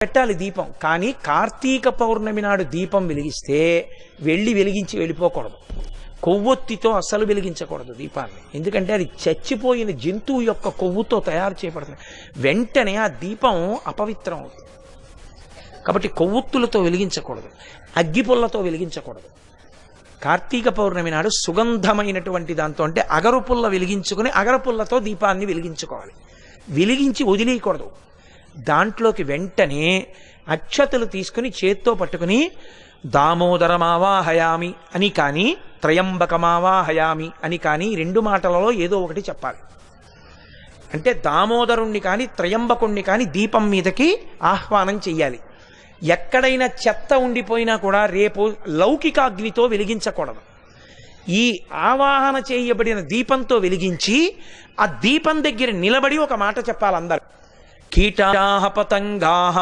పెట్టాలి దీపం. కానీ కార్తీక పౌర్ణమి నాడు దీపం వెలిగిస్తే వెలిగించి వెళ్ళిపోకూడదు. కొవ్వొత్తితో అస్సలు వెలిగించకూడదు దీపాన్ని. ఎందుకంటే అది చచ్చిపోయిన జంతువు యొక్క కొవ్వుతో తయారు చేయబడుతుంది. వెంటనే ఆ దీపం అపవిత్రం అవుతుంది. కాబట్టి కొవ్వొత్తులతో వెలిగించకూడదు, అగ్గిపుల్లతో వెలిగించకూడదు. కార్తీక పౌర్ణమి నాడు సుగంధమైనటువంటి దాంతో, అంటే అగరుపుల్ల వెలిగించుకుని అగరపుల్లతో దీపాన్ని వెలిగించుకోవాలి. వెలిగించి వదిలేయకూడదు. దాంట్లోకి వెంటనే అక్షతలు తీసుకుని చేత్తో పట్టుకుని దామోదరమావాహయామి అని కానీ త్రయంబకమావాహయామి అని కానీ రెండు మాటలలో ఏదో ఒకటి చెప్పాలి. అంటే దామోదరుణ్ణి కానీ త్రయంబకుణ్ణి కానీ దీపం మీదకి ఆహ్వానం చెయ్యాలి. ఎక్కడైనా చెత్త ఉండిపోయినా కూడా రేపు లౌకికాగ్నితో వెలిగించకూడదు. ఈ ఆవాహన చేయబడిన దీపంతో వెలిగించి ఆ దీపం దగ్గర నిలబడి ఒక మాట చెప్పాలి అందరు. కీటాహ పతంగాహ